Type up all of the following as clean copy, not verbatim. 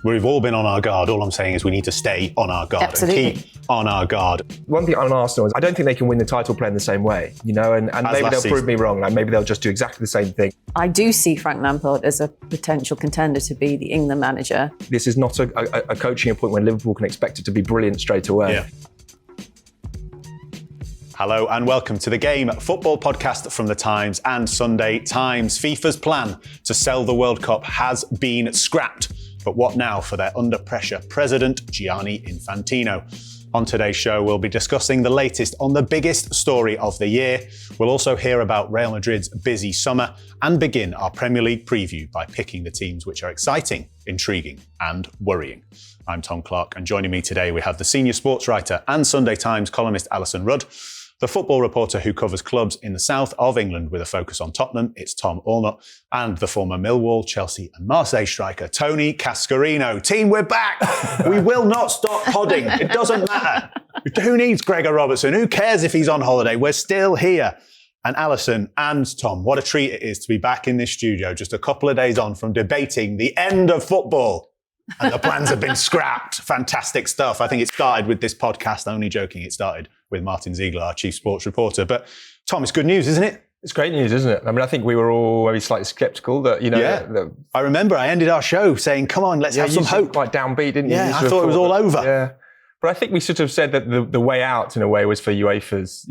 We've all been on our guard. All I'm saying is we need to stay on our guard. Absolutely. And keep on our guard. One thing on Arsenal is I don't think they can win the title playing the same way, and maybe they'll prove me wrong. Like maybe they'll just do exactly the same thing. I do see Frank Lampard as a potential contender to be the England manager. This is not a coaching appointment when Liverpool can expect it to be brilliant straight away. Yeah. Hello and welcome to The Game, football podcast from The Times and Sunday Times. FIFA's plan to sell the World Cup has been scrapped. But what now for their under pressure president, Gianni Infantino? On today's show, we'll be discussing the latest on the biggest story of the year. We'll also hear about Real Madrid's busy summer and begin our Premier League preview by picking the teams which are exciting, intriguing and worrying. I'm Tom Clarke, and joining me today we have the senior sports writer and Sunday Times columnist Alyson Rudd, the football reporter who covers clubs in the south of England with a focus on Tottenham, it's Tom Allnutt, and the former Millwall, Chelsea and Marseille striker, Tony Cascarino. Team, we're back! We will not stop podding. It doesn't matter. Who needs Gregor Robertson? Who cares if he's on holiday? We're still here. And Alyson and Tom, what a treat it is to be back in this studio just a couple of days on from debating the end of football. And the plans have been scrapped. Fantastic stuff. I think it started with this podcast. Only joking, it started with Martin Ziegler, our chief sports reporter. But Tom, it's good news, isn't it? It's great news, isn't it? I mean, I think we were all maybe slightly sceptical that, I remember I ended our show saying, come on, let's have some hope. Quite downbeat, didn't you? Yeah, I thought it was all over. Yeah. But I think we sort of said that the way out, in a way, was for UEFA's,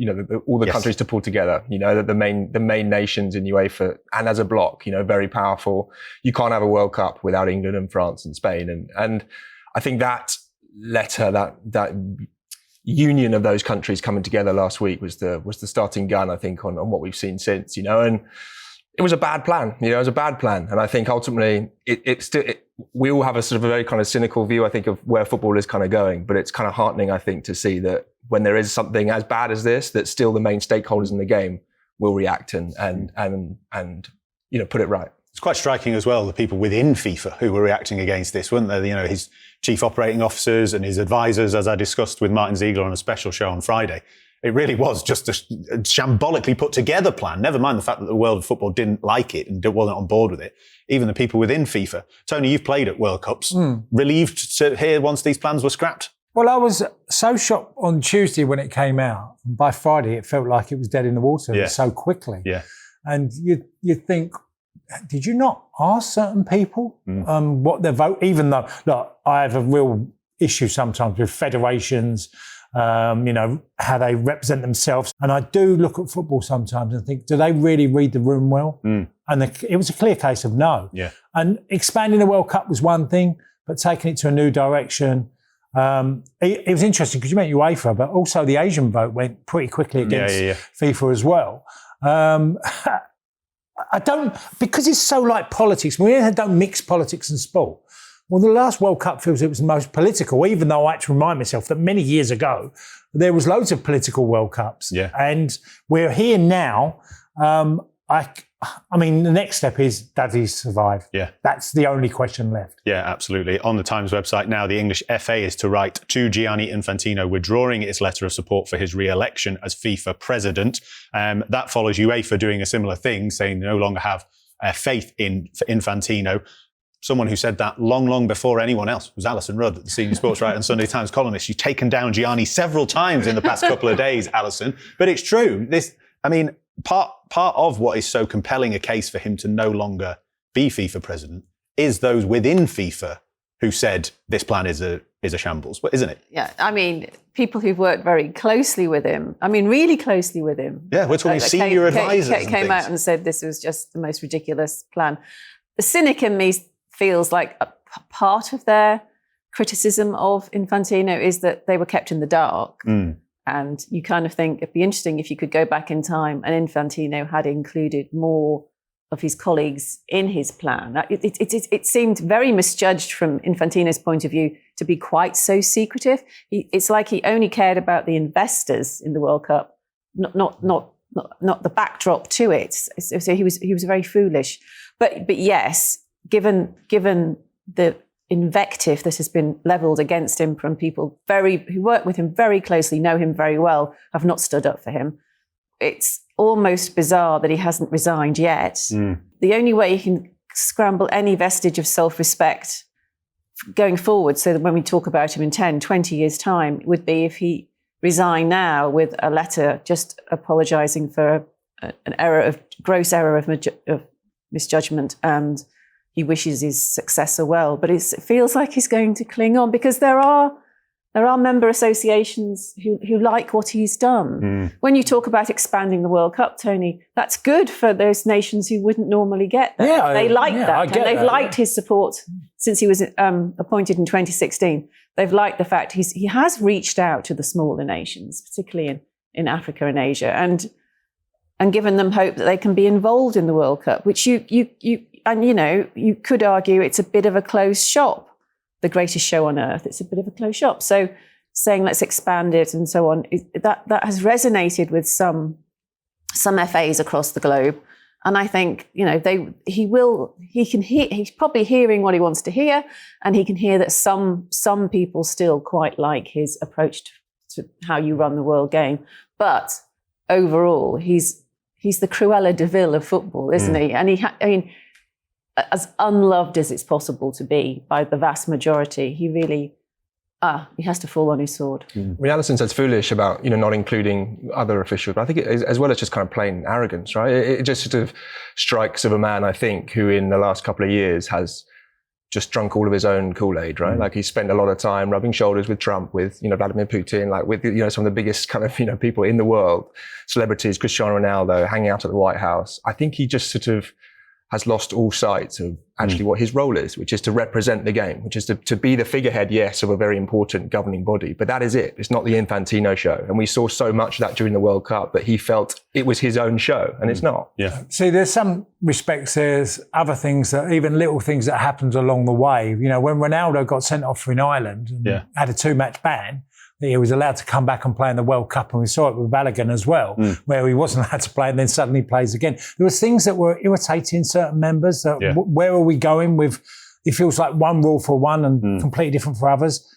all the countries to pull together, that the main nations in UEFA, and as a bloc, very powerful. You can't have a World Cup without England and France and Spain. And I think that letter, that union of those countries coming together last week was the starting gun, I think, on what we've seen since, and it was a bad plan, it was a bad plan. And I think ultimately we all have a sort of a very kind of cynical view, I think, of where football is kind of going. But it's kind of heartening, I think, to see that when there is something as bad as this, that still the main stakeholders in the game will react and put it right. It's quite striking as well, the people within FIFA who were reacting against this, weren't they? His chief operating officers and his advisors, as I discussed with Martin Ziegler on a special show on Friday. It really was just a shambolically put together plan. Never mind the fact that the world of football didn't like it and wasn't on board with it. Even the people within FIFA. Tony, you've played at World Cups. Relieved to hear once these plans were scrapped? Well, I was so shocked on Tuesday when it came out. By Friday, it felt like it was dead in the water so quickly. Yeah. And you think, did you not ask certain people what their vote? Even though, look, I have a real issue sometimes with federations, how they represent themselves. And I do look at football sometimes and think, do they really read the room well? And it was a clear case of no. Yeah. And expanding the World Cup was one thing, but taking it to a new direction. It was interesting because you meant UEFA, but also the Asian vote went pretty quickly against FIFA as well. I don't, because it's so like politics, we don't mix politics and sport. Well, the last World Cup feels it was the most political, even though I had to remind myself that many years ago, there was loads of political World Cups. Yeah. And we're here now. I mean, the next step is, does he survive? Yeah. That's the only question left. Yeah, absolutely. On the Times website now, the English FA is to write to Gianni Infantino withdrawing its letter of support for his re-election as FIFA president. That follows UEFA doing a similar thing, saying they no longer have faith in Infantino. Someone who said that long before anyone else was Alyson Rudd, the senior sports writer and Sunday Times columnist. You've taken down Gianni several times in the past couple of days, Alyson. But it's true. Part of what is so compelling a case for him to no longer be FIFA president is those within FIFA who said this plan is a shambles, isn't it? Yeah, I mean, people who've worked very closely with him, really really with him. Yeah, we're talking senior advisors. Came out and said this was just the most ridiculous plan. The cynic in me feels like a part of their criticism of Infantino is that they were kept in the dark. And you kind of think it'd be interesting if you could go back in time and Infantino had included more of his colleagues in his plan. It seemed very misjudged from Infantino's point of view to be quite so secretive. It's like he only cared about the investors in the World Cup, not the backdrop to it. So he was very foolish. But yes, given the invective that has been levelled against him from people who work with him very closely, know him very well, have not stood up for him. It's almost bizarre that he hasn't resigned yet. The only way you can scramble any vestige of self-respect going forward, so that when we talk about him in 10, 20 years' time, would be if he resigned now with a letter just apologising for an gross error of misjudgment, and he wishes his successor well. But it feels like he's going to cling on, because there are member associations who like what he's done. When you talk about expanding the World Cup, Tony, that's good for those nations who wouldn't normally get that. Yeah, they like that. And they've liked his support since he was appointed in 2016. They've liked the fact he has reached out to the smaller nations, particularly in Africa and Asia, and given them hope that they can be involved in the World Cup, which you could argue it's a bit of a closed shop. The greatest show on earth, it's a bit of a closed shop. So saying let's expand it and so on, that has resonated with some FAs across the globe. And I think, he's probably hearing what he wants to hear, and he can hear that some people still quite like his approach to how you run the world game. But overall, he's the Cruella de Vil of football, isn't he? And as unloved as it's possible to be by the vast majority, he really, he has to fall on his sword. I mean, Alyson says foolish about, not including other officials, but I think it is, as well as just kind of plain arrogance, right? It just sort of strikes of a man, I think, who in the last couple of years has just drunk all of his own Kool-Aid, right? Like, he spent a lot of time rubbing shoulders with Trump, with, Vladimir Putin, like with, some of the biggest kind of, people in the world, celebrities, Cristiano Ronaldo, hanging out at the White House. I think he just sort of has lost all sight of actually what his role is, which is to represent the game, which is to be the figurehead, yes, of a very important governing body. But that is it. It's not the Infantino show. And we saw so much of that during the World Cup that he felt it was his own show, and it's not. Yeah. See, there's some respects, there's other things that, even little things that happened along the way. When Ronaldo got sent off in Ireland and had a 2-match ban, he was allowed to come back and play in the World Cup, and we saw it with Balogun as well, where he wasn't allowed to play and then suddenly plays again. There was things that were irritating certain members. Where are we going with? It feels like one rule for one and completely different for others.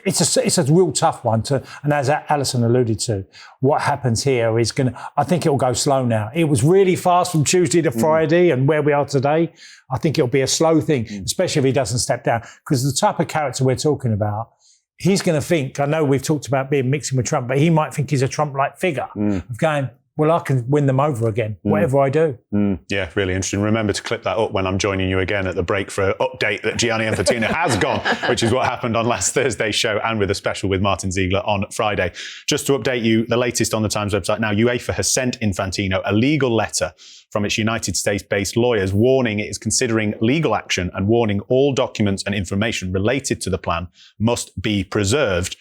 It's a real tough one and as Alyson alluded to, what happens here is I think it'll go slow now. It was really fast from Tuesday to Friday, and where we are today, I think it'll be a slow thing, especially if he doesn't step down, because the type of character we're talking about, he's going to think, I know we've talked about mixing with Trump, but he might think he's a Trump-like figure of going, well, I can win them over again, whatever I do. Yeah, really interesting. Remember to clip that up when I'm joining you again at the break for an update that Gianni Infantino has gone, which is what happened on last Thursday's show, and with a special with Martin Ziegler on Friday. Just to update you, the latest on the Times website now, UEFA has sent Infantino a legal letter from its United States-based lawyers warning it is considering legal action and warning all documents and information related to the plan must be preserved.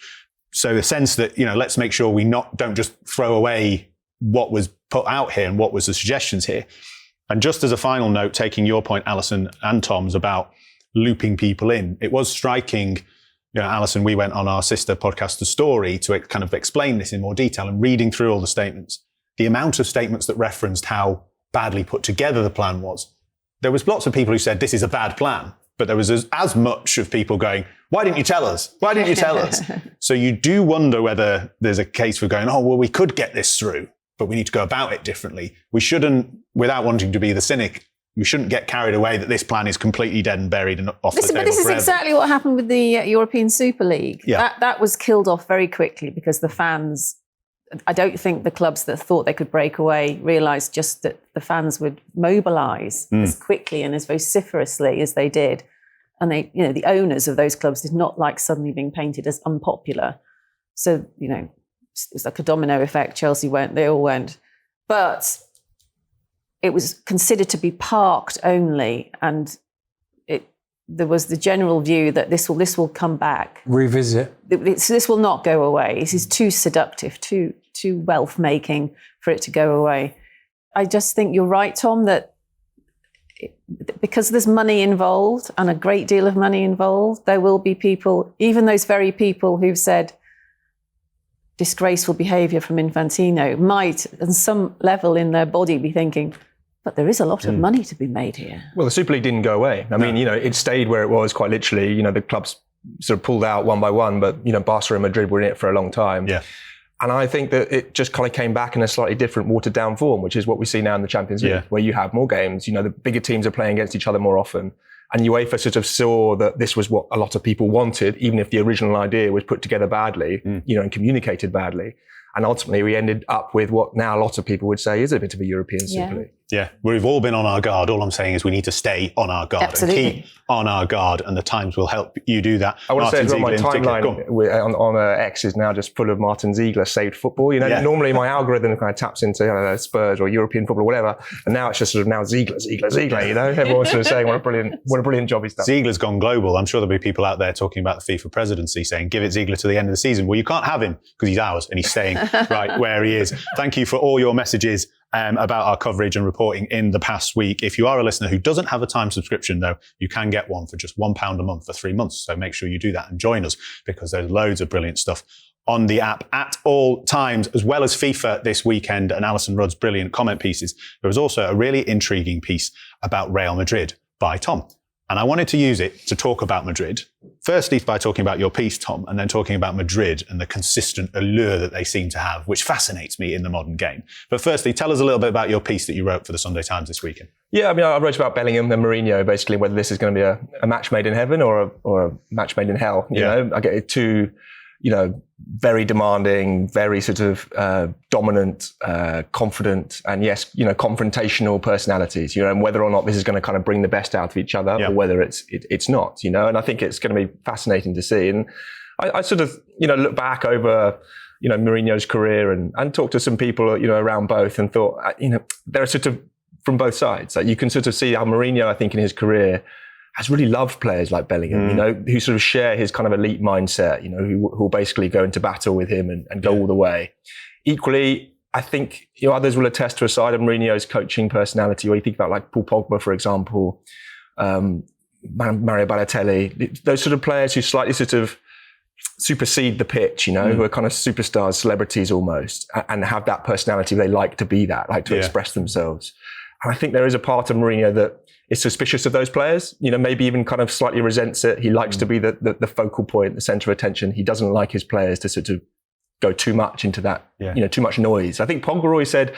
So the sense that, let's make sure we don't just throw away what was put out here and what was the suggestions here. And just as a final note, taking your point, Alyson and Tom's, about looping people in, it was striking, Alyson, we went on our sister podcast, The Story, to kind of explain this in more detail, and reading through all the statements, the amount of statements that referenced how badly put together the plan was. There was lots of people who said this is a bad plan, but there was as much of people going, why didn't you tell us? Why didn't you tell us? So you do wonder whether there's a case for going, we could get this through, but we need to go about it differently. We shouldn't, without wanting to be the cynic, we shouldn't get carried away that this plan is completely dead and buried and off the table But this is forever. exactly what happened with the European Super League. Yeah. That was killed off very quickly because the fans, I don't think the clubs that thought they could break away realised just that the fans would mobilise as quickly and as vociferously as they did. And the owners of those clubs did not like suddenly being painted as unpopular. So, it's like a domino effect. Chelsea went, they all went. But it was considered to be parked only, and there was the general view that this will come back. Revisit. This will not go away. This is too seductive, too wealth making for it to go away. I just think you're right, Tom, that because there's money involved, and a great deal of money involved, there will be people, even those very people who've said disgraceful behaviour from Infantino, might, on some level in their body, be thinking, but there is a lot of money to be made here. Well, the Super League didn't go away. I mean, it stayed where it was quite literally. The clubs sort of pulled out one by one, but, Barca and Madrid were in it for a long time. Yeah. And I think that it just kind of came back in a slightly different, watered down form, which is what we see now in the Champions League, where you have more games. The bigger teams are playing against each other more often. And UEFA sort of saw that this was what a lot of people wanted, even if the original idea was put together badly, and communicated badly. And ultimately, we ended up with what now a lot of people would say is a bit of a European Super League. Yeah, we've all been on our guard. All I'm saying is we need to stay on our guard and keep on our guard, and the Times will help you do that. I want to say as well, my timeline on X is now just full of Martin Ziegler saved football. Normally my algorithm kind of taps into Spurs or European football or whatever, and now it's just sort of now Ziegler. Everyone's sort of saying what a brilliant job he's done. Ziegler's gone global. I'm sure there'll be people out there talking about the FIFA presidency saying, give it Ziegler to the end of the season. Well, you can't have him because he's ours and he's staying right where he is. Thank you for all your messages about our coverage and reporting in the past week. If you are a listener who doesn't have a Time subscription, though, you can get one for just £1 a month for 3 months. So make sure you do that and join us, because there's loads of brilliant stuff on the app at all times, as well as FIFA this weekend and Alyson Rudd's brilliant comment pieces. There was also a really intriguing piece about Real Madrid by Tom. And I wanted to use it to talk about Madrid. Firstly, by talking about your piece, Tom, and then talking about Madrid and the consistent allure that they seem to have, which fascinates me in the modern game. But firstly, tell us a little bit about your piece that you wrote for the Sunday Times this weekend. Yeah, I wrote about Bellingham and Mourinho, basically, whether this is going to be a match made in heaven or a match made in hell. You know, I get two, very demanding, very sort of dominant, confident, and confrontational personalities. And whether or not this is going to kind of bring the best out of each other, or whether it's not. And I think it's going to be fascinating to see. And I sort of look back over Mourinho's career and talk to some people around both, and thought there are sort of from both sides. Like you can sort of see how Mourinho, I think, in his career has really loved players like Bellingham, who sort of share his kind of elite mindset, who will basically go into battle with him and go all the way. Equally, I think others will attest to a side of Mourinho's coaching personality, where you think about like Paul Pogba, for example, Mario Balotelli, those sort of players who slightly sort of supersede the pitch, who are kind of superstars, celebrities almost, and have that personality where they like to be that, like to express themselves. And I think there is a part of Mourinho that is suspicious of those players, maybe even kind of slightly resents it. He likes to be the focal point, the center of attention. He doesn't like his players to sort of go too much into that, too much noise. I think Pogba always said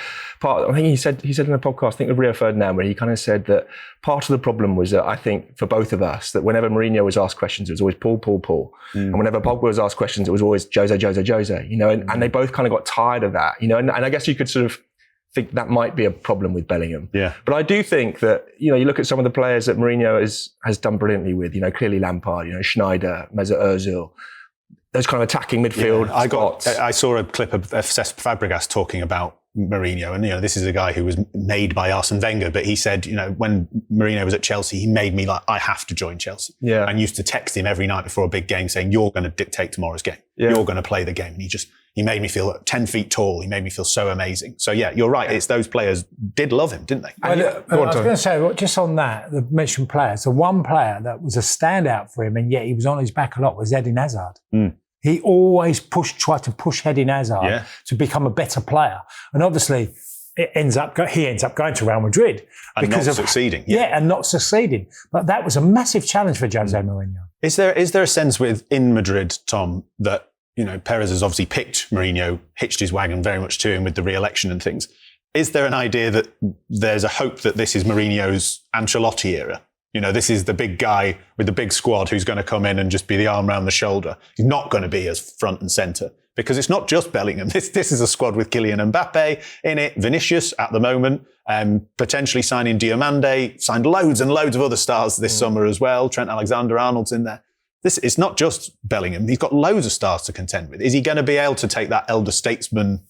he said in a podcast, I think with Rio Ferdinand, where he kind of said that part of the problem was that I think for both of us, that whenever Mourinho was asked questions, it was always Paul. And whenever Pogba was asked questions, it was always Jose, and they both kind of got tired of that, and I guess you could sort of think that might be a problem with Bellingham. But I do think that, you look at some of the players that Mourinho has done brilliantly with, clearly Lampard, Schneider, Mesut Ozil, those kind of attacking midfield spots. I saw a clip of Cesc Fabregas talking about Mourinho, and this is a guy who was made by Arsene Wenger, but he said, when Mourinho was at Chelsea, he made me like, I have to join Chelsea. And used to text him every night before a big game saying, you're going to dictate tomorrow's game. You're going to play the game. And he made me feel 10 feet tall. He made me feel so amazing. So you're right. It's those players did love him, didn't they? I was going to say, just on that, the mentioned players, the one player that was a standout for him, and yet he was on his back a lot, was Eden Hazard. He always tried to push Eden Hazard to become a better player. And obviously, he ends up going to Real Madrid. And not succeeding. And not succeeding. But that was a massive challenge for Jose Mourinho. Is there a sense in Madrid, Tom, that Perez has obviously picked Mourinho, hitched his wagon very much to him with the re-election and things. Is there an idea that there's a hope that this is Mourinho's Ancelotti era? This is the big guy with the big squad who's going to come in and just be the arm around the shoulder. He's not going to be as front and centre, because it's not just Bellingham. This is a squad with Kylian Mbappe in it, Vinícius at the moment, potentially signing Diomande, signed loads and loads of other stars this summer as well. Trent Alexander-Arnold's in there. It's not just Bellingham. He's got loads of stars to contend with. Is he going to be able to take that elder statesman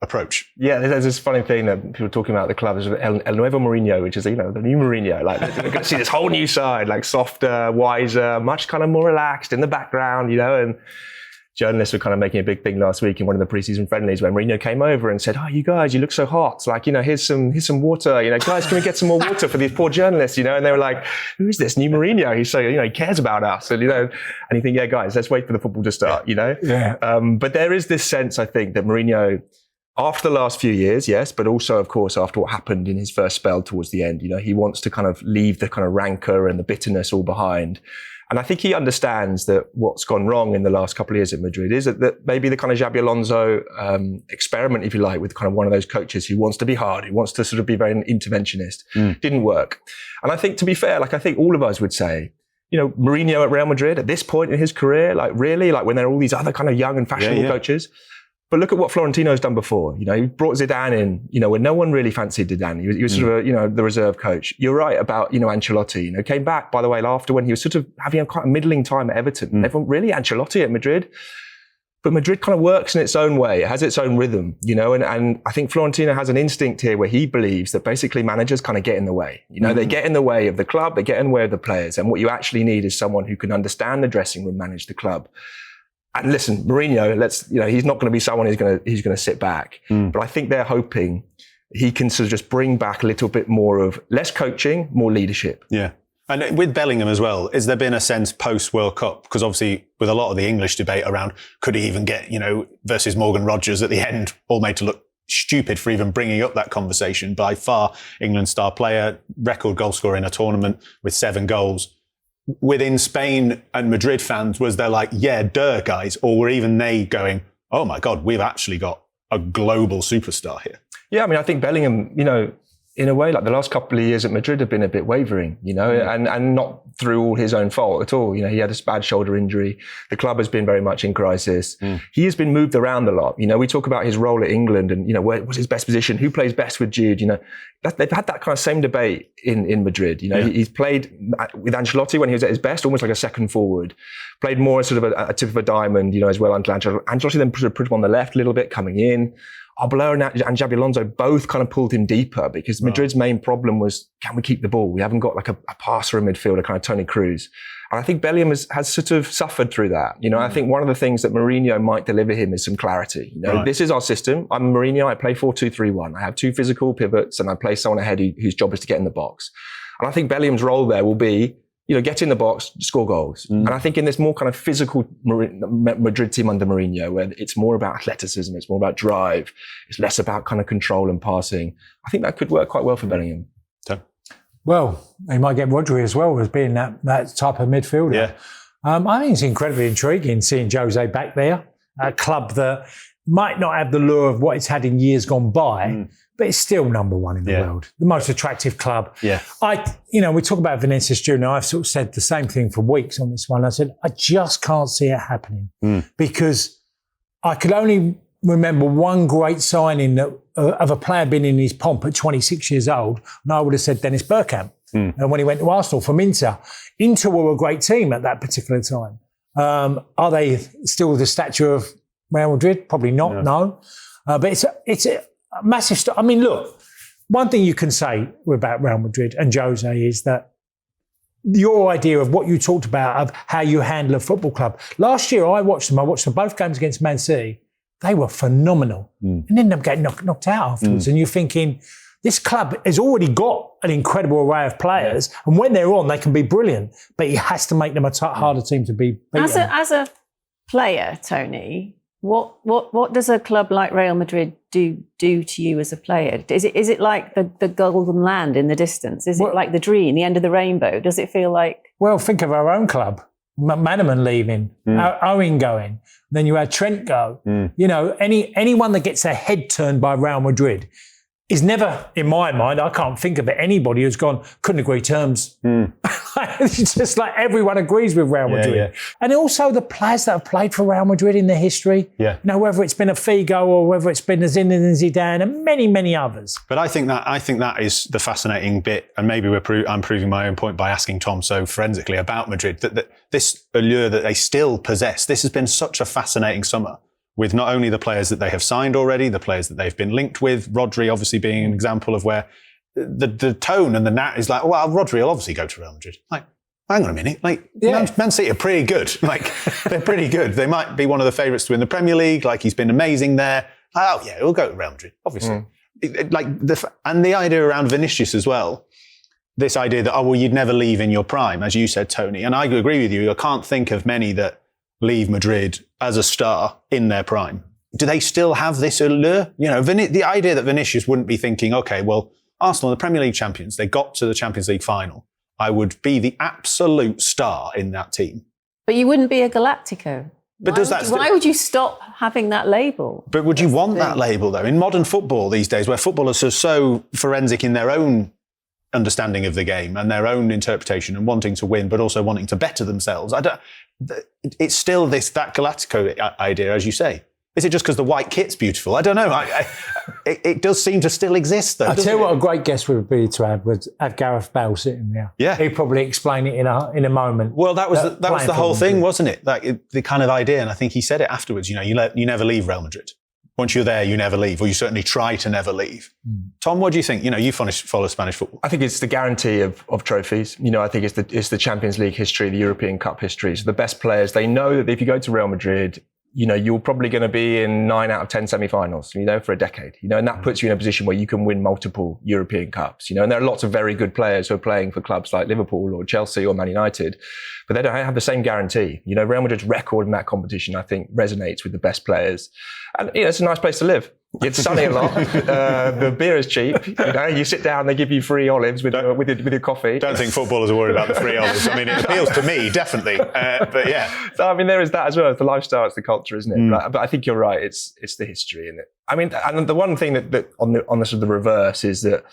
approach? Yeah, there's this funny thing that people are talking about the club is El Nuevo Mourinho, which is, the new Mourinho. Like, they're going to see this whole new side, like softer, wiser, much kind of more relaxed in the background, and journalists were kind of making a big thing last week in one of the preseason friendlies when Mourinho came over and said, you guys, you look so hot. Like, here's some water, guys, can we get some more water for these poor journalists, And they were like, who is this new Mourinho? He's so, he cares about us. And, and you think, guys, let's wait for the football to start, But there is this sense, I think, that Mourinho, after the last few years, yes, but also, of course, after what happened in his first spell towards the end, he wants to kind of leave the kind of rancor and the bitterness all behind. And I think he understands that what's gone wrong in the last couple of years at Madrid is that maybe the kind of Xabi Alonso experiment, if you like, with kind of one of those coaches who wants to be hard, who wants to sort of be very interventionist, didn't work. And I think, to be fair, like I think all of us would say, you know, Mourinho at Real Madrid at this point in his career, like really, like when there are all these other kind of young and fashionable coaches. But look at what Florentino's done before. You know, he brought Zidane in, you know, when no one really fancied Zidane. He was sort of a, you know, the reserve coach. You're right about, you know, Ancelotti, you know, came back, by the way, after when he was sort of having a quite a middling time at Everton. Everyone really Ancelotti at Madrid. But Madrid kind of works in its own way. It has its own rhythm, you know, and I think Florentino has an instinct here where he believes that basically managers kind of get in the way. You know, they get in the way of the club, they get in the way of the players. And what you actually need is someone who can understand the dressing room, manage the club. And listen, Mourinho, you know, he's not going to be someone who's going to sit back. But I think they're hoping he can sort of just bring back a little bit more of less coaching, more leadership. Yeah. And with Bellingham as well, has there been a sense post-World Cup? Because obviously with a lot of the English debate around, could he even get, you know, versus Morgan Rogers at the end, all made to look stupid for even bringing up that conversation. By far, England's star player, record goal scorer in a tournament with 7 goals. Within Spain and Madrid fans, was there like, yeah, duh, guys? Or were even they going, oh my God, we've actually got a global superstar here? Yeah, I mean, I think Bellingham, you know, in a way, like the last couple of years at Madrid have been a bit wavering, you know, and not through all his own fault at all. You know, he had a bad shoulder injury. The club has been very much in crisis. He has been moved around a lot. You know, we talk about his role at England and, you know, where was his best position? Who plays best with Jude? You know, they've had that kind of same debate in Madrid. You know, he's played with Ancelotti when he was at his best, almost like a second forward. Played more as sort of a tip of a diamond, you know, as well. Ancelotti then put him on the left a little bit, coming in. Arbeloa and Xabi Alonso both kind of pulled him deeper because Madrid's main problem was, can we keep the ball? We haven't got like a passer in midfield, a kind of Tony Cruz. And I think Bellingham has sort of suffered through that. You know, I think one of the things that Mourinho might deliver him is some clarity. You know, this is our system. I'm Mourinho. I play 4-2-3-1. I have 2 physical pivots and I play someone ahead whose job is to get in the box. And I think Bellingham's role there will be, you know, get in the box, score goals. And I think in this more kind of physical Madrid team under Mourinho, where it's more about athleticism, it's more about drive, it's less about kind of control and passing, I think that could work quite well for Bellingham. Well, he might get Rodri as well as being that type of midfielder. Yeah. I think it's incredibly intriguing seeing Jose back there, a club that might not have the lure of what it's had in years gone by, but it's still number one in the world. The most attractive club. Yeah. You know, we talk about Vinícius Jr. I've sort of said the same thing for weeks on this one. I said, I just can't see it happening because I could only remember one great signing that, of a player being in his pomp at 26 years old, and I would have said Dennis Bergkamp. And when he went to Arsenal from Inter were a great team at that particular time. Are they still the stature of Real Madrid? Probably not, no. But it's a massive I mean, look, one thing you can say about Real Madrid and Jose is that your idea of what you talked about, of how you handle a football club. Last year, I watched them both games against Man City. They were phenomenal. And ended up getting knocked out afterwards. And you're thinking, this club has already got an incredible array of players. And when they're on, they can be brilliant. But he has to make them a harder team to be beaten. As a player, Tony, what does a club like Real Madrid do to you as a player? Is it like the golden land in the distance? Is it like the dream, the end of the rainbow? Does it feel like... Well, think of our own club. McManaman leaving, Owen going, then you had Trent go. You know, anyone that gets their head turned by Real Madrid is never, in my mind, I can't think of it, anybody who's gone, couldn't agree terms. It's just like everyone agrees with Real Madrid. And also the players that have played for Real Madrid in their history, you know, whether it's been a Figo or whether it's been a Zinedine Zidane and many, many others. But I think that is the fascinating bit, and maybe I'm proving my own point by asking Tom so forensically about Madrid, that this allure that they still possess, this has been such a fascinating summer, with not only the players that they have signed already, the players that they've been linked with, Rodri obviously being an example of where the tone and the nat is like, well, Rodri will obviously go to Real Madrid. Like, hang on a minute. Like, Man City are pretty good. Like, they're pretty good. They might be one of the favourites to win the Premier League. Like, he's been amazing there. Oh, yeah, he'll go to Real Madrid, obviously. And the idea around Vinícius as well, this idea that, you'd never leave in your prime, as you said, Tony. And I agree with you. I can't think of many that leave Madrid as a star in their prime. Do they still have this allure? You know, the idea that Vinícius wouldn't be thinking, okay, well, Arsenal are the Premier League champions. They got to the Champions League final. I would be the absolute star in that team. But you wouldn't be a Galactico. But why would you stop having that label? But would you want that label, though? In modern football these days, where footballers are so forensic in their own understanding of the game and their own interpretation and wanting to win, but also wanting to better themselves, it's still that Galactico idea, as you say. Is it just because the white kit's beautiful? I don't know. It does seem to still exist, though. I tell you what, a great guest would be to have Gareth Bale sitting there. Yeah, he'd probably explain it in a moment. Well, that was the whole thing, wasn't it? The kind of idea, and I think he said it afterwards. You never leave Real Madrid. Once you're there, you never leave, or you certainly try to never leave. Tom, what do you think? You follow Spanish football. I think it's the guarantee of trophies. I think it's the Champions League history, the European Cup history. So the best players, they know that if you go to Real Madrid, you're probably going to be in 9 out of 10 semi-finals, for a decade, and that puts you in a position where you can win multiple European Cups, and there are lots of very good players who are playing for clubs like Liverpool or Chelsea or Man United, but they don't have the same guarantee. Real Madrid's record in that competition, I think, resonates with the best players. And, it's a nice place to live. It's sunny a lot. The beer is cheap. You sit down, they give you free olives with your coffee. Don't think footballers are worried about the free olives. I mean, it appeals to me, definitely. But yeah. So, there is that as well. It's the lifestyle, it's the culture, isn't it? But I think you're right. It's the history in it. And the one thing that on the sort of the reverse is that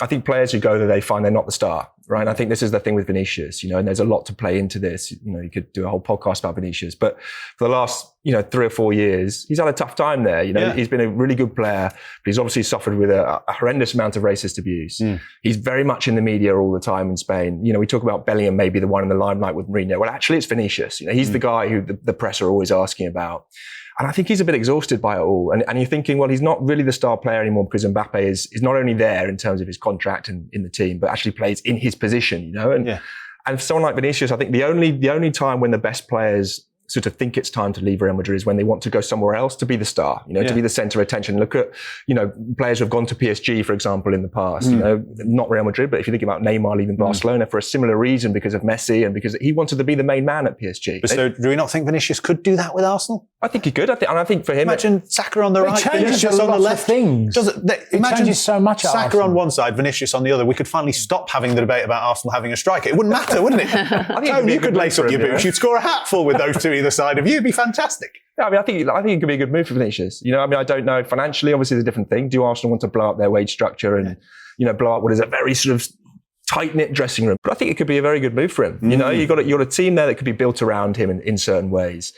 I think players who go there, they find they're not the star, right? And I think this is the thing with Vinícius, and there's a lot to play into this. You could do a whole podcast about Vinícius, but for the last, 3 or 4 years, he's had a tough time there. He's been a really good player, but he's obviously suffered with a horrendous amount of racist abuse. He's very much in the media all the time in Spain. We talk about Bellingham maybe the one in the limelight with Mourinho. Well, actually, it's Vinícius. He's the guy who the press are always asking about. And I think he's a bit exhausted by it all. And you're thinking, well, he's not really the star player anymore because Mbappe is not only there in terms of his contract and in the team, but actually plays in his position, And for someone like Vinícius, I think the only time when the best players sort of think it's time to leave Real Madrid is when they want to go somewhere else to be the star, to be the centre of attention. Look at, players who have gone to PSG, for example, in the past, not Real Madrid, but if you think about Neymar leaving Barcelona for a similar reason because of Messi and because he wanted to be the main man at PSG. But so do we not think Vinícius could do that with Arsenal? I think he could. I think for him... Imagine Saka on the right, Vinícius on the left. Things. It changes so much at Saka Arsenal. on one side, Vinícius on the other. We could finally stop having the debate about Arsenal having a striker. It wouldn't matter, wouldn't it? Tone, you could lace up your boots. You'd score a hatful with those two either side of you. It'd be fantastic. Yeah, I think it could be a good move for Vinícius. I don't know financially. Obviously, it's a different thing. Do Arsenal want to blow up their wage structure and blow up what is a very sort of tight-knit dressing room? But I think it could be a very good move for him. You've got a team there that could be built around him in certain ways.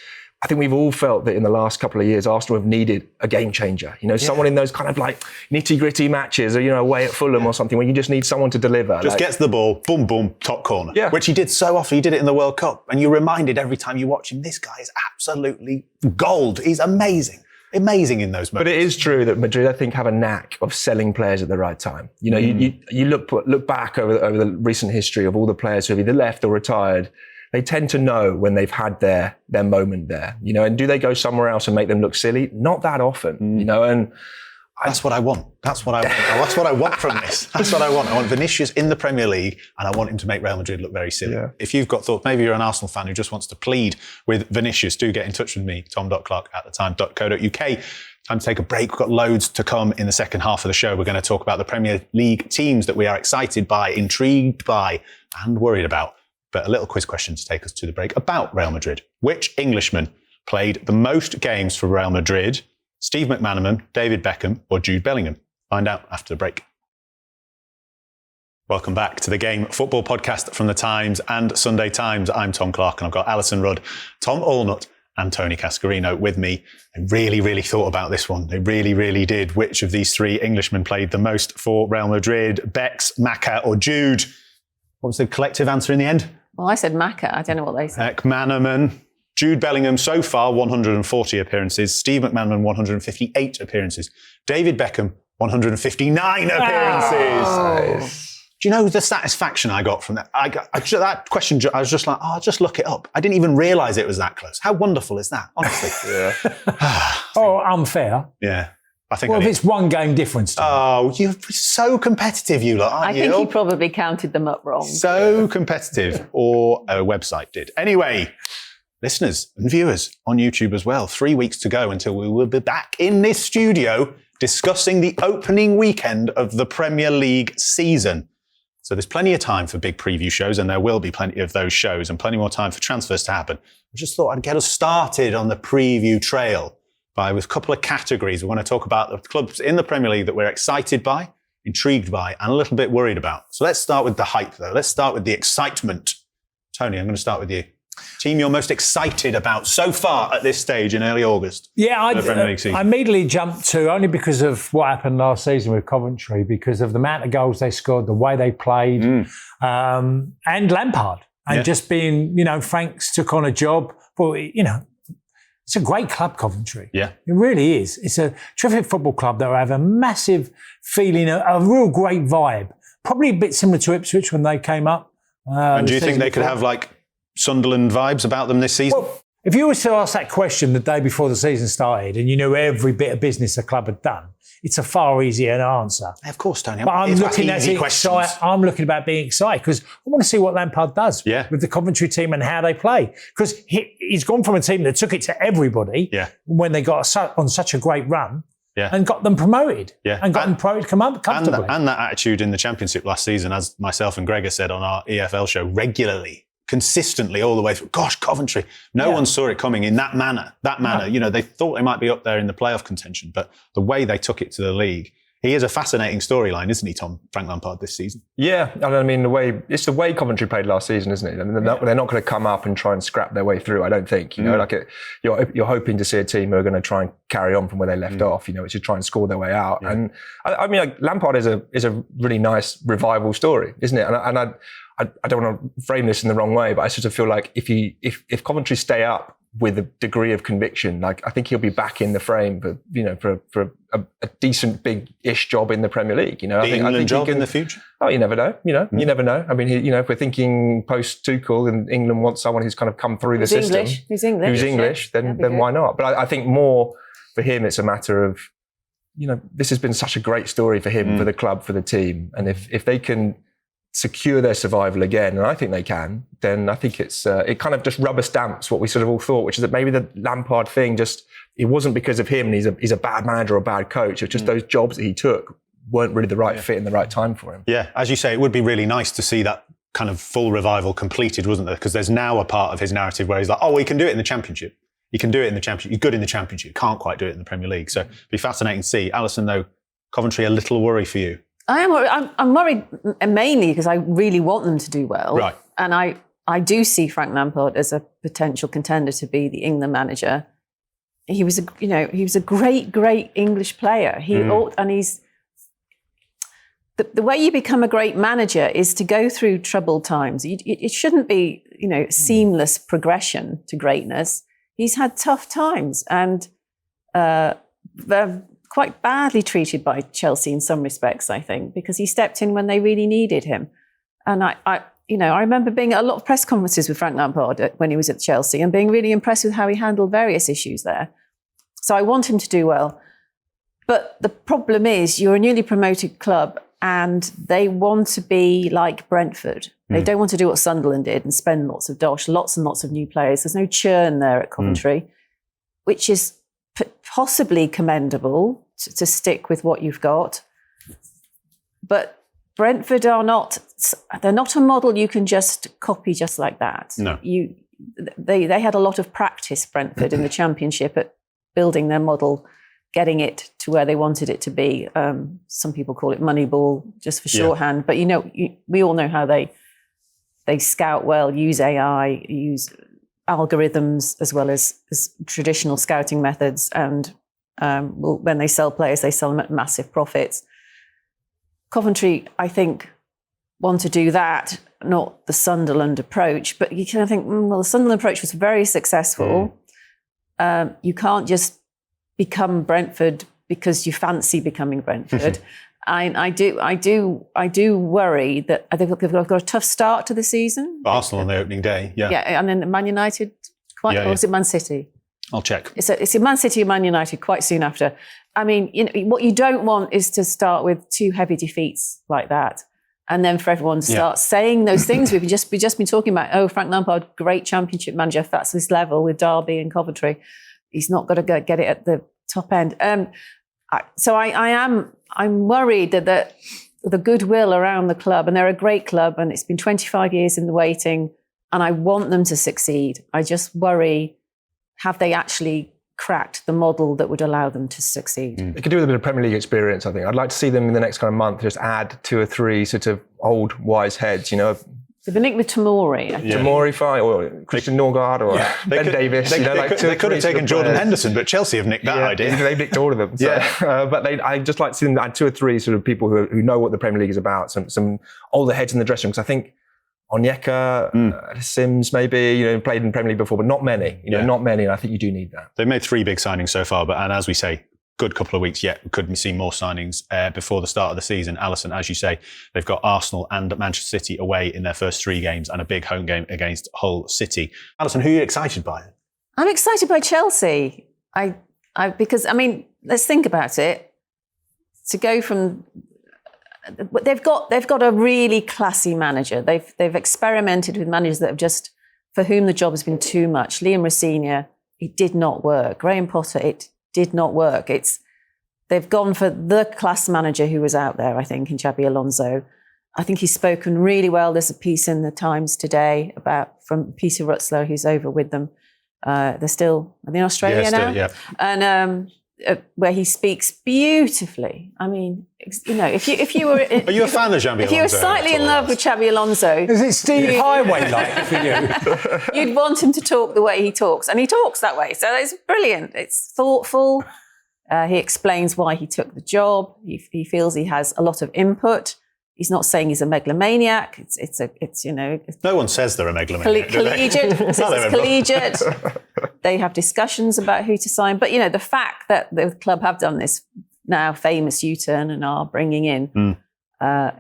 I think we've all felt that in the last couple of years, Arsenal have needed a game changer. Someone in those kind of like nitty-gritty matches, or away at Fulham or something, where you just need someone to deliver. Just gets the ball, boom, boom, top corner. Yeah. Which he did so often. He did it in the World Cup, and you're reminded every time you watch him, this guy is absolutely gold. He's amazing. Amazing in those moments. But it is true that Madrid, I think, have a knack of selling players at the right time. You look back over the recent history of all the players who have either left or retired. They tend to know when they've had their moment there, and do they go somewhere else and make them look silly? Not that often, and that's what I want. That's what I want. That's what I want from this. That's what I want. I want Vinícius in the Premier League, and I want him to make Real Madrid look very silly. Yeah. If you've got thoughts, maybe you're an Arsenal fan who just wants to plead with Vinícius, do get in touch with me, tom.clarke@thetime.co.uk. Time to take a break. We've got loads to come in the second half of the show. We're going to talk about the Premier League teams that we are excited by, intrigued by, and worried about. But a little quiz question to take us to the break about Real Madrid. Which Englishman played the most games for Real Madrid? Steve McManaman, David Beckham, or Jude Bellingham? Find out after the break. Welcome back to the Game Football Podcast from the Times and Sunday Times. I'm Tom Clarke, and I've got Alyson Rudd, Tom Allnutt and Tony Cascarino with me. I really, really thought about this one. They really, really did. Which of these three Englishmen played the most for Real Madrid? Bex, Maka, or Jude? What was the collective answer in the end? Well, I said Maka. I don't know what they said. McManaman. Jude Bellingham, so far, 140 appearances. Steve McManaman, 158 appearances. David Beckham, 159 appearances. Oh. Do you know the satisfaction I got from that? That question, I was just like, I'll just look it up. I didn't even realise it was that close. How wonderful is that, honestly? Unfair. Yeah. If it's one game difference. Oh, you're so competitive, you lot, aren't you? I think he probably counted them up wrong. So competitive, or a website did. Anyway, listeners and viewers on YouTube as well, 3 weeks to go until we will be back in this studio discussing the opening weekend of the Premier League season. So there's plenty of time for big preview shows, and there will be plenty of those shows and plenty more time for transfers to happen. I just thought I'd get us started on the preview trail with a couple of categories. We want to talk about the clubs in the Premier League that we're excited by, intrigued by, and a little bit worried about. So let's start with the hype, though. Let's start with the excitement. Tony, I'm going to start with you. Team you're most excited about so far at this stage in early August? Yeah, I immediately jumped to, only because of what happened last season with Coventry, because of the amount of goals they scored, the way they played, and Lampard. And just being, Frank's took on a job. Well, it's a great club, Coventry. Yeah. It really is. It's a terrific football club that have a massive feeling, a real great vibe. Probably a bit similar to Ipswich when they came up. And do you think they could have Sunderland vibes about them this season? Well, if you were to ask that question the day before the season started and you knew every bit of business the club had done, it's a far easier answer. Of course, Tony. But I'm looking about being excited because I want to see what Lampard does with the Coventry team and how they play. Because he's gone from a team that took it to everybody when they got on such a great run and got them promoted. And got them promoted comfortably. And that attitude in the Championship last season, as myself and Gregor said on our EFL show, regularly, consistently all the way through. Gosh, Coventry. No one saw it coming in that manner. No. They thought they might be up there in the playoff contention, but the way they took it to the league, he is a fascinating storyline, isn't he, Frank Lampard, this season? Yeah, and I mean, it's the way Coventry played last season, isn't it? I mean, they're not going to come up and try and scrap their way through, I don't think. You're hoping to see a team who are going to try and carry on from where they left off, which is try and score their way out. Yeah. And I mean, Lampard is a really nice revival story, isn't it? And I don't want to frame this in the wrong way, but I sort of feel like if Coventry stay up with a degree of conviction, I think he'll be back in the frame for a decent big-ish job in the Premier League. I think job in the future. Oh, you never know. You never know. I mean, if we're thinking post Tuchel and England wants someone who's kind of come through the system, who's English, then why not? But I think more for him, it's a matter of this has been such a great story for him, for the club, for the team, and if they can secure their survival again, and I think they can, then I think it kind of just rubber stamps what we sort of all thought, which is that maybe the Lampard thing it wasn't because of him and he's a bad manager or a bad coach. It's just those jobs that he took weren't really the right fit in the right time for him. Yeah, as you say, it would be really nice to see that kind of full revival completed, wasn't there? Because there's now a part of his narrative where he's like, he can do it in the Championship. He can do it in the Championship. He's good in the Championship. Can't quite do it in the Premier League. So it'd be fascinating to see. Alyson, though, Coventry, a little worry for you. I'm worried mainly because I really want them to do well. Right. And I do see Frank Lampard as a potential contender to be the England manager. He was a great English player. The way you become a great manager is to go through troubled times. It shouldn't be, seamless progression to greatness. He's had tough times and quite badly treated by Chelsea in some respects, I think, because he stepped in when they really needed him. And I remember being at a lot of press conferences with Frank Lampard when he was at Chelsea and being really impressed with how he handled various issues there. So I want him to do well. But the problem is you're a newly promoted club and they want to be like Brentford. They don't want to do what Sunderland did and spend lots of dosh, lots and lots of new players. There's no churn there at Coventry, which is possibly commendable to stick with what you've got. But Brentford they're not a model you can just copy just like that. No. They had a lot of practice, Brentford, in the Championship at building their model, getting it to where they wanted it to be. Some people call it Moneyball, just for shorthand. But we all know how they scout well, use AI, use algorithms as well as traditional scouting methods, and when they sell players, they sell them at massive profits. Coventry, I think, want to do that, not the Sunderland approach, but you kind of think, the Sunderland approach was very successful. You can't just become Brentford because you fancy becoming Brentford. I do worry that I think they've got a tough start to the season. Arsenal on the opening day, yeah, and then Man United, or was it Man City? I'll check. It's a Man City and Man United quite soon after. I mean, what you don't want is to start with two heavy defeats like that, and then for everyone to start saying those things we've just been talking about. Frank Lampard, great Championship manager. If that's his level with Derby and Coventry, he's not got to get it at the top end. So I'm worried that the goodwill around the club, and they're a great club, and it's been 25 years in the waiting, and I want them to succeed. I just worry, have they actually cracked the model that would allow them to succeed? They could do with a bit of Premier League experience, I think. I'd like to see them in the next kind of month just add 2 or 3 sort of old wise heads, you know. They've been linked with Tomori. Tomori, fine, or Christian Norgard, or Ben Davis. They could have taken Jordan Henderson, but Chelsea have nicked that idea. They've nicked all of them. So. But I'd just like to see them add 2 or 3 sort of people who know what the Premier League is about, some older heads in the dressing room. Because I think Onyeka, Sims maybe, you know, played in the Premier League before, but not many. You know, not many, and I think you do need that. They've made 3 big signings so far, and as we say, good couple of weeks yet. We could see more signings before the start of the season. Alyson, as you say, they've got Arsenal and Manchester City away in their first 3 games and a big home game against Hull City. Alyson, who are you excited by? I'm excited by Chelsea. Because I mean, let's think about it. To go from, they've got a really classy manager. They've experimented with managers that have just, for whom the job has been too much. Liam Rossini, it did not work. Graham Potter, it did not work. They've gone for the class manager who was out there, I think, in Xabi Alonso. I think he's spoken really well. There's a piece in the Times today from Peter Rutzler, who's over with them. Are they in Australia now? Yeah. And where he speaks beautifully. I mean, you know, if you were... Are you a fan of Xabi Alonso? If you were slightly in love with Xabi Alonso... Is it Steve Highway like for you? You'd want him to talk the way he talks. And he talks that way. So it's brilliant. It's thoughtful. He explains why he took the job. He feels he has a lot of input. He's not saying he's a megalomaniac. It's you know... No one says they're a megalomaniac. Collegiate. It's collegiate. They have discussions about who to sign. But, you know, the fact that the club have done this now famous U-turn and are bringing in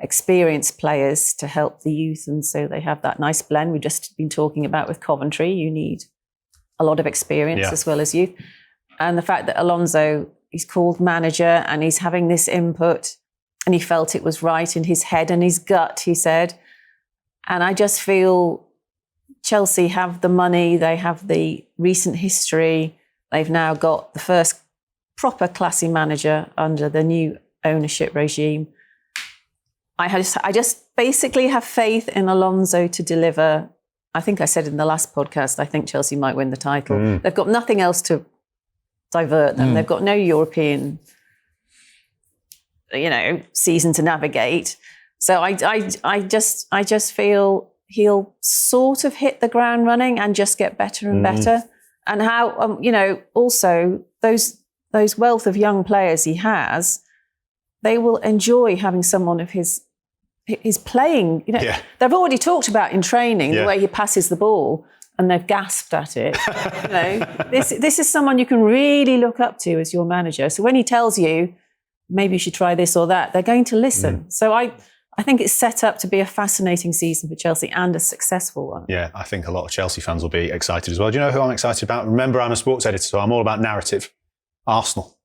experienced players to help the youth. And so they have that nice blend we've just been talking about with Coventry. You need a lot of experience as well as youth. And the fact that Alonso, he's called manager and he's having this input and he felt it was right in his head and his gut, he said. And I just feel Chelsea have the money, they have the recent history. They've now got the first proper classy manager under the new ownership regime. I just basically have faith in Alonso to deliver. I think I said in the last podcast, I think Chelsea might win the title. They've got nothing else to divert them. They've got no European, you know, season to navigate. So I just feel he'll sort of hit the ground running and just get better and better. And how, you know, also those wealth of young players he has, they will enjoy having someone of his playing. You know, they've already talked about in training the way he passes the ball, and they've gasped at it. You know, this is someone you can really look up to as your manager. So when he tells you, maybe you should try this or that, they're going to listen. So I think it's set up to be a fascinating season for Chelsea and a successful one. Yeah, I think a lot of Chelsea fans will be excited as well. Do you know who I'm excited about? Remember, I'm a sports editor, so I'm all about narrative. Arsenal,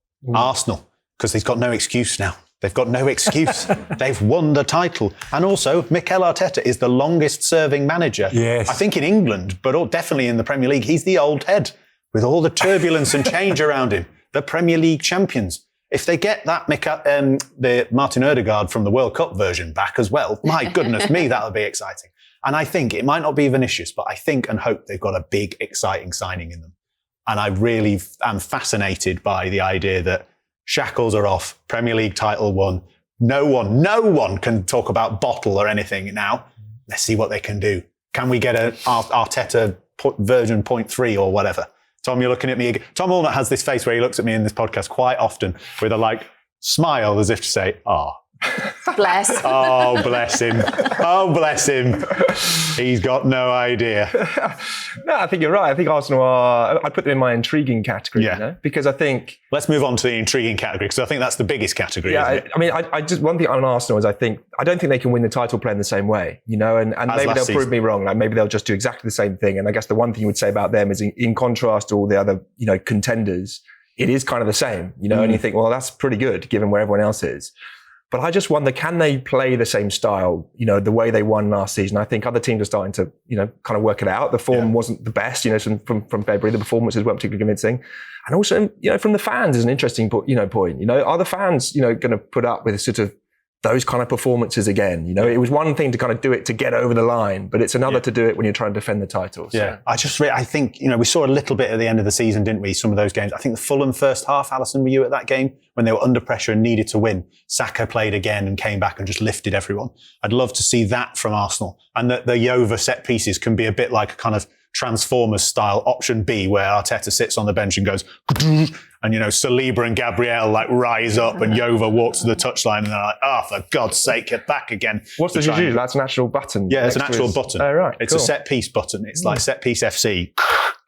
because he's got no excuse now. They've got no excuse. They've won the title. And also, Mikel Arteta is the longest serving manager, I think in England, but definitely in the Premier League. He's the old head with all the turbulence and change around him. The Premier League champions. If they get that the Martin Ødegaard from the World Cup version back as well, my goodness me, that'll be exciting. And I think it might not be Vinícius, but I think and hope they've got a big, exciting signing in them. And I really am fascinated by the idea that shackles are off, Premier League title won. No one can talk about bottle or anything now. Let's see what they can do. Can we get an Arteta version 0.3 or whatever? Tom, you're looking at me again. Tom Allnutt has this face where he looks at me in this podcast quite often with a smile as if to say, Bless. Oh, bless him. Oh, bless him. He's got no idea. No, I think you're right. I think Arsenal I'd put them in my intriguing category, you know, because I think... Let's move on to the intriguing category, because I think that's the biggest category, isn't it? I mean, I just, one thing on Arsenal is I don't think they can win the title playing the same way, you know, and maybe they'll prove me wrong. Maybe they'll just do exactly the same thing. And I guess the one thing you would say about them is in contrast to all the other, you know, contenders, it is kind of the same, you know, and you think, well, that's pretty good given where everyone else is. But I just wonder, can they play the same style, you know, the way they won last season? I think other teams are starting to, you know, kind of work it out. The form wasn't the best, you know, from February. The performances weren't particularly convincing. And also, you know, from the fans is an interesting point. You know, are the fans, you know, going to put up with sort of those kind of performances again. You know, it was one thing to kind of do it to get over the line, but it's another to do it when you're trying to defend the title. So. Yeah, I think, we saw a little bit at the end of the season, didn't we? Some of those games. I think the Fulham first half, Alyson, were you at that game? When they were under pressure and needed to win. Saka played again and came back and just lifted everyone. I'd love to see that from Arsenal. And that the Jova set pieces can be a bit like a kind of Transformers style option B, where Arteta sits on the bench and goes, and Saliba and Gabriel like rise up and Jova walks to the touchline and they're like, oh, for God's sake, get back again. What's the juju? That's an actual button. Yeah, it's an actual button. Oh, right. It's a set piece button. It's like set piece FC.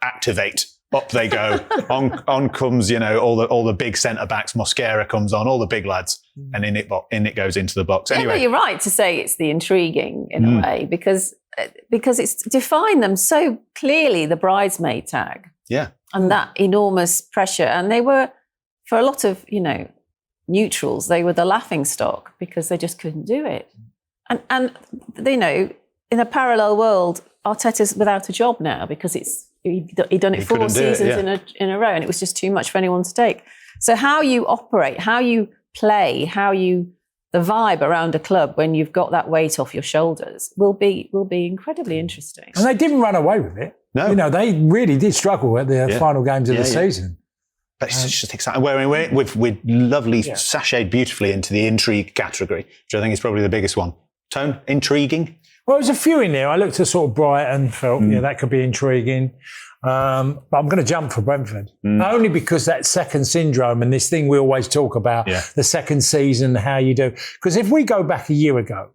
Activate. Up they go. on comes, all the big centre backs. Mosquera comes on, all the big lads, and in it goes into the box. Anyway, but you're right to say it's the intriguing in a way because it's defined them so clearly, the bridesmaid tag. Yeah. And that enormous pressure. And they were, for a lot of, neutrals, they were the laughing stock because they just couldn't do it. And in a parallel world, Arteta's without a job now because he'd done it 4 seasons in a row and it was just too much for anyone to take. So how you operate, how you play, the vibe around a club when you've got that weight off your shoulders will be incredibly interesting. And they didn't run away with it. No. They really did struggle at the final games of the season. But it's just exciting. We're lovely sashayed beautifully into the intrigue category, which I think is probably the biggest one. Tone, intriguing? Well, there's a few in there. I looked at sort of Brighton, felt, that could be intriguing. But I'm going to jump for Brentford. Only because that second syndrome and this thing we always talk about, the second season, how you do. Because if we go back a year ago,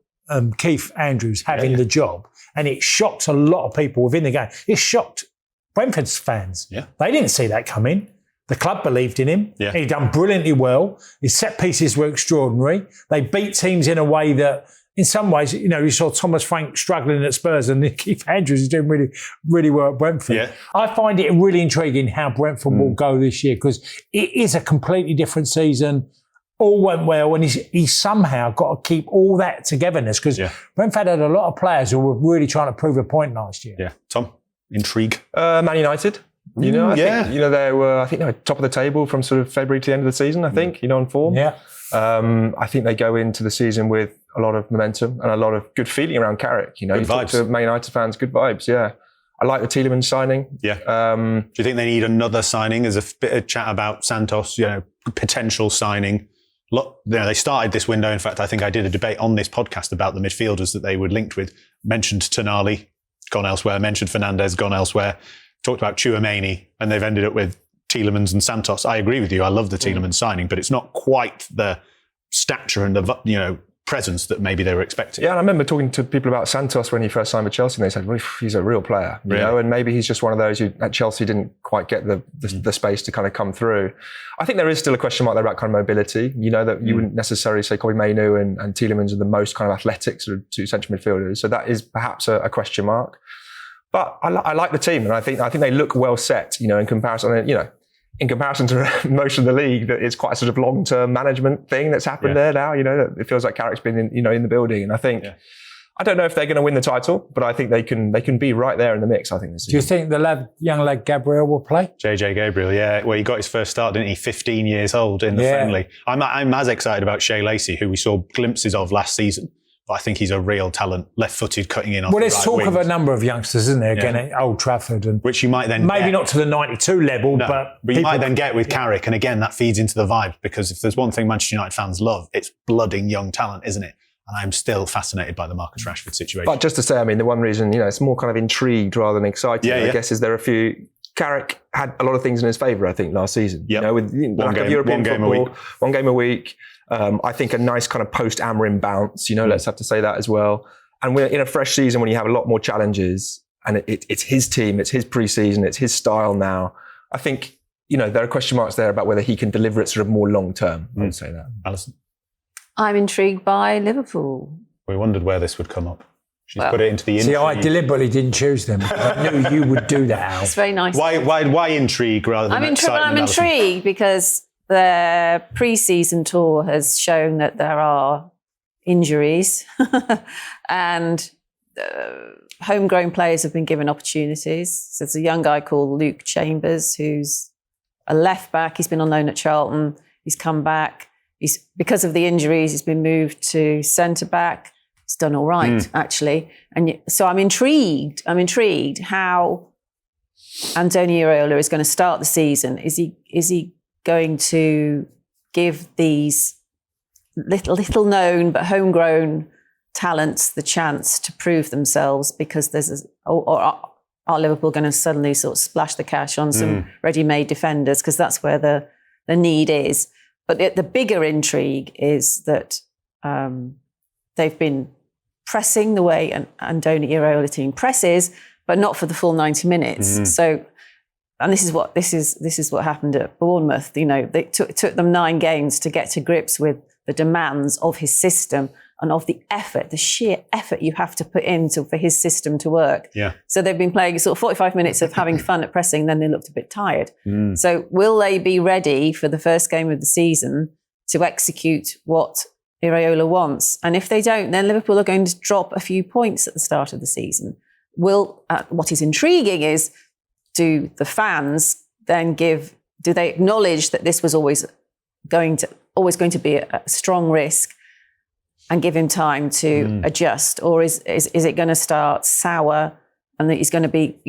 Keith Andrews having the job, and it shocked a lot of people within the game. It shocked Brentford's fans. Yeah. They didn't see that coming. The club believed in him. Yeah. He'd done brilliantly well. His set pieces were extraordinary. They beat teams in a way that, in some ways, you saw Thomas Frank struggling at Spurs and Keith Andrews is doing really, really well at Brentford. Yeah. I find it really intriguing how Brentford will go this year because it is a completely different season. All went well and he's somehow got to keep all that togetherness because Brentford had a lot of players who were really trying to prove a point last year. Yeah. Tom, intrigue? Man United. I think, they were top of the table from sort of February to the end of the season, I think, on form. Yeah. I think they go into the season with a lot of momentum and a lot of good feeling around Clarke. You talk to Man United fans, good vibes, yeah. I like the Tielemans signing. Yeah. Do you think they need another signing? There's a bit of chat about Santos, potential signing. Look, they started this window. In fact, I think I did a debate on this podcast about the midfielders that they were linked with. Mentioned Tonali, gone elsewhere. Mentioned Fernandes, gone elsewhere. Talked about Tchouaméni, and they've ended up with Tielemans and Santos. I agree with you. I love the Tielemans signing, but it's not quite the stature and the presence that maybe they were expecting. Yeah, and I remember talking to people about Santos when he first signed with Chelsea, and they said, well, he's a real player, and maybe he's just one of those who at Chelsea didn't quite get the space to kind of come through. I think there is still a question mark there about kind of mobility. That you wouldn't necessarily say Kobbie Mainoo and Tielemans are the most kind of athletic sort of two central midfielders, so that is perhaps a question mark. But I like the team, and I think they look well set, in comparison, in comparison to most of the league, that it's quite a sort of long-term management thing that's happened there now. It feels like Carrick's been in the building, and I think I don't know if they're going to win the title, but I think they can be right there in the mix. I think this season. Do you think the young lad Gabriel will play? JJ Gabriel, yeah. Well, he got his first start, didn't he? 15 years old in the friendly. I'm as excited about Shea Lacey, who we saw glimpses of last season. But I think he's a real talent, left-footed, cutting in off the right wing. Well, there's talk of a number of youngsters, isn't there, again at Old Trafford. And which you might then maybe not to the 92 level, but you might then get with Carrick. And again, that feeds into the vibe, because if there's one thing Manchester United fans love, it's blooding young talent, isn't it? And I'm still fascinated by the Marcus Rashford situation. But just to say, the one reason, it's more kind of intriigued rather than excited, I guess, is there are a few... Carrick had a lot of things in his favour, I think, last season. Yep. With lack of European football, one game a week. I think a nice kind of post-Amorim bounce, let's have to say that as well. And we're in a fresh season when you have a lot more challenges, and it's his team, it's his pre-season, it's his style now. I think, there are question marks there about whether he can deliver it sort of more long-term. I would say that. Alyson? I'm intrigued by Liverpool. We wondered where this would come up. She's put it into the intrigue. See, I deliberately didn't choose them. I knew you would do that, Al. It's very nice. Why intrigue rather than I'm intrigued because their pre-season tour has shown that there are injuries and homegrown players have been given opportunities. So there's a young guy called Luke Chambers who's a left back. He's been on loan at Charlton. He's come back. because of the injuries, he's been moved to centre back. He's done all right, actually. And so I'm intrigued how Andoni Iraola is going to start the season. Is he going to give these little known but homegrown talents the chance to prove themselves? Because or are Liverpool going to suddenly sort of splash the cash on some ready-made defenders? Because that's where the need is. But the bigger intrigue is that they've been pressing the way an Andoni Iraola team presses, but not for the full 90 minutes. So, and this is what happened at Bournemouth. It took them 9 games to get to grips with the demands of his system and of the sheer effort you have to put in for his system to work. Yeah. So they've been playing sort of 45 minutes of having fun at pressing, then they looked a bit tired. So will they be ready for the first game of the season to execute what Iraola wants? And if they don't, then Liverpool are going to drop a few points at the start of the season. What is intriguing is, do the fans then do they acknowledge that this was always going to be a strong risk and give him time to adjust? Or is it going to start sour and that he's going to be,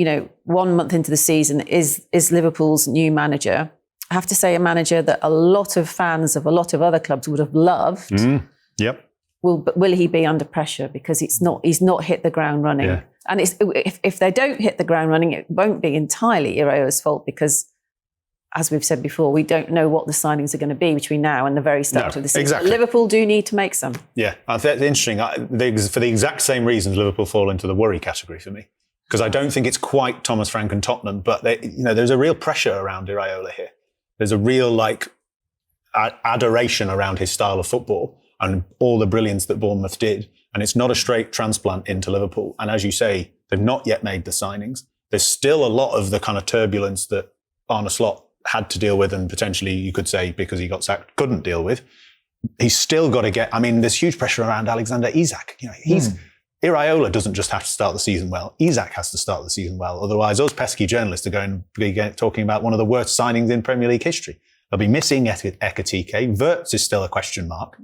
1 month into the season, is Liverpool's new manager? I have to say, a manager that a lot of fans of a lot of other clubs would have loved. Yep. Will he be under pressure? Because he's not hit the ground running. Yeah. And if they don't hit the ground running, it won't be entirely Iraola's fault, because, as we've said before, we don't know what the signings are going to be between now and the very start of the season. Exactly. Liverpool do need to make some. Yeah, I think it's interesting. For the exact same reasons, Liverpool fall into the worry category for me, because I don't think it's quite Thomas Frank and Tottenham, but there's a real pressure around Iraola here. There's a real adoration around his style of football and all the brilliance that Bournemouth did. And it's not a straight transplant into Liverpool. And as you say, they've not yet made the signings. There's still a lot of the kind of turbulence that Arne Slot had to deal with, and potentially you could say because he got sacked, couldn't deal with. He's still got to there's huge pressure around Alexander Isak. Iraola doesn't just have to start the season well. Isak has to start the season well. Otherwise, us pesky journalists are going to be talking about one of the worst signings in Premier League history. They'll be missing Ekatike. Wirtz is still a question mark.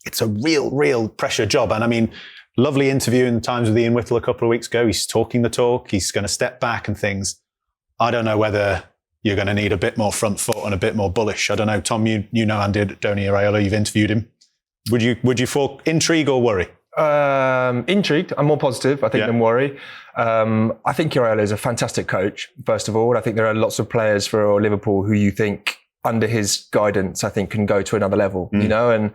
It's a real pressure job. And lovely interview in the Times with Ian Whittle a couple of weeks ago. He's talking the talk. He's going to step back and things. I don't know whether you're going to need a bit more front foot and a bit more bullish. I don't know, Tom, you know Andoni Iraola, you've interviewed him. Would you fall intrigue or worry? Intrigued. I'm more positive, I think, than worry. I think Iraola is a fantastic coach, first of all. I think there are lots of players for Liverpool who you think, under his guidance, I think can go to another level, and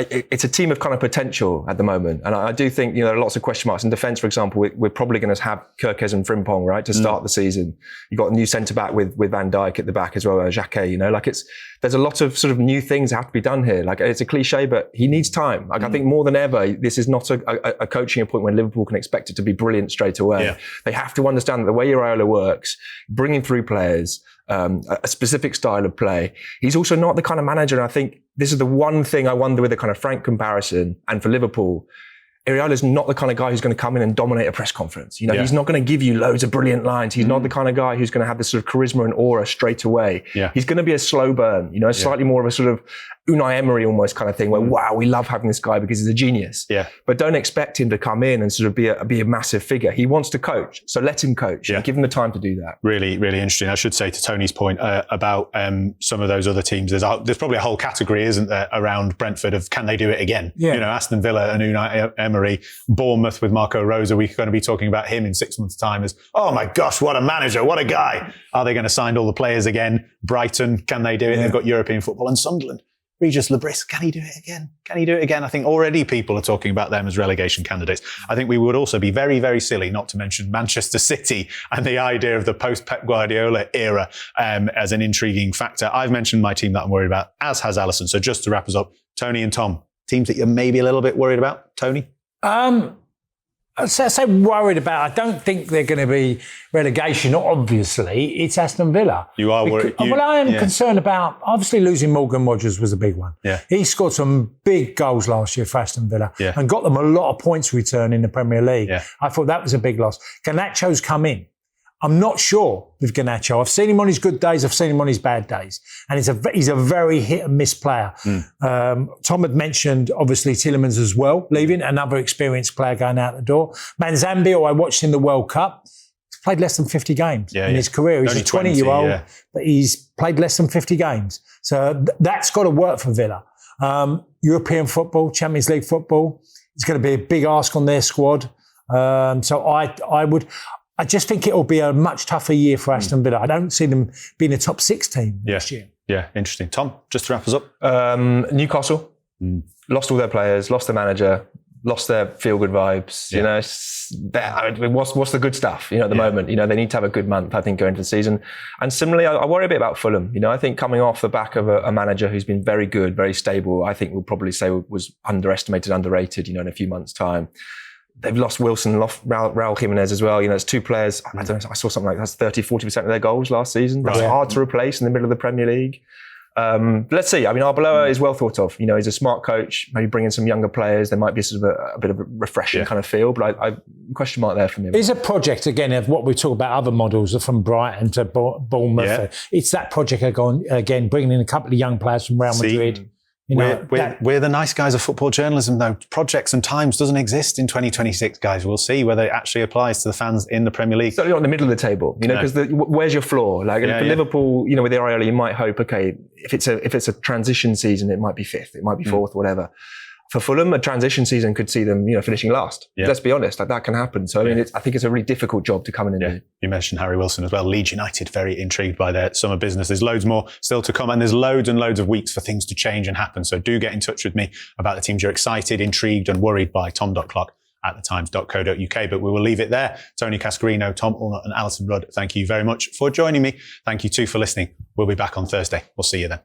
it's a team of kind of potential at the moment. And I do think, there are lots of question marks. In defence, for example, we're probably going to have Kirkes and Frimpong, right, to start the season. You've got a new centre-back with Van Dijk at the back as well, Xhaka, there's a lot of sort of new things that have to be done here. It's a cliche, but he needs time. I think more than ever, this is not a coaching appointment when Liverpool can expect it to be brilliant straight away. Yeah. They have to understand that the way Iraola works, bringing through players, a specific style of play. He's also not the kind of manager, and I think this is the one thing I wonder with a kind of Frank comparison, and for Liverpool, Iraola is not the kind of guy who's going to come in and dominate a press conference. He's not going to give you loads of brilliant lines. He's not the kind of guy who's going to have this sort of charisma and aura straight away. Yeah. He's going to be a slow burn, slightly more of a sort of Unai Emery almost kind of thing where, wow, we love having this guy because he's a genius. Yeah. But don't expect him to come in and sort of be a massive figure. He wants to coach. So let him coach. Yeah. Give him the time to do that. Really, really interesting. I should say, to Tony's point about some of those other teams, there's probably a whole category, isn't there, around Brentford of can they do it again? Yeah. Aston Villa and Unai Emery, Bournemouth with Marco Rosa, we're going to be talking about him in 6 months' time as, oh my gosh, what a manager, what a guy. Are they going to sign all the players again? Brighton, can they do it? Yeah. They've got European football. And Sunderland, Regis Lebris, can he do it again? Can he do it again? I think already people are talking about them as relegation candidates. I think we would also be very, very silly not to mention Manchester City and the idea of the post-Pep Guardiola era as an intriguing factor. I've mentioned my team that I'm worried about, as has Alyson. So just to wrap us up, Tony and Tom, teams that you're maybe a little bit worried about? Tony? I say worried about. I don't think they're going to be relegation. Obviously, it's Aston Villa. You are worried. Well, I am concerned about, obviously losing Morgan Rogers was a big one. Yeah. He scored some big goals last year for Aston Villa and got them a lot of points return in the Premier League. Yeah. I thought that was a big loss. Garnacho's come in. I'm not sure with Garnacho. I've seen him on his good days. I've seen him on his bad days. And he's a very hit and miss player. Tom had mentioned, obviously, Tielemans as well, leaving. Another experienced player going out the door. Manzambi, who I watched in the World Cup, he's played less than 50 games in his career. He's only a 20-year-old, 20, but he's played less than 50 games. So that's got to work for Villa. European football, Champions League football, it's going to be a big ask on their squad. So I just think it'll be a much tougher year for Aston Villa. I don't see them being a top 6 team next year. Yeah, interesting. Tom, just to wrap us up. Newcastle lost all their players, lost their manager, lost their feel-good vibes. You know, what's the good stuff? You know, at the moment, you know, they need to have a good month, I think, going into the season. And similarly, I worry a bit about Fulham. You know, I think coming off the back of a manager who's been very good, very stable, I think we'll probably say was underestimated, underrated. You know, in a few months' time. They've lost Wilson, lost Raul Jimenez as well. You know, it's 2 players. I don't know, I saw something like that's 30-40% of their goals last season. That's hard to replace in the middle of the Premier League. Let's see. I mean, Arbeloa is well thought of. You know, he's a smart coach. Maybe bring in some younger players. There might be sort of a bit of a refreshing kind of feel. But I question mark there for me. It's a project, again, of what we talk about other models from Brighton to Bournemouth. Yeah. It's that project again, bringing in a couple of young players from Real Madrid. You know, we're the nice guys of football journalism, though. Projects and times doesn't exist in 2026, guys. We'll see whether it actually applies to the fans in the Premier League. Certainly not in the middle of the table, you know, because where's your floor? Like for Liverpool, you know, with Iraola, you might hope, okay, if it's a transition season, it might be 5th, it might be 4th, whatever. For Fulham, a transition season could see them, you know, finishing last. Yeah. Let's be honest, like that can happen. So I mean, I think it's a really difficult job to come in and do. You mentioned Harry Wilson as well. Leeds United, very intrigued by their summer business. There's loads more still to come, and there's loads and loads of weeks for things to change and happen. So do get in touch with me about the teams you're excited, intrigued, and worried by. tom.clarke@thetimes.co.uk. But we will leave it there. Tony Cascarino, Tom Allnutt, and Alyson Rudd, thank you very much for joining me. Thank you too for listening. We'll be back on Thursday. We'll see you then.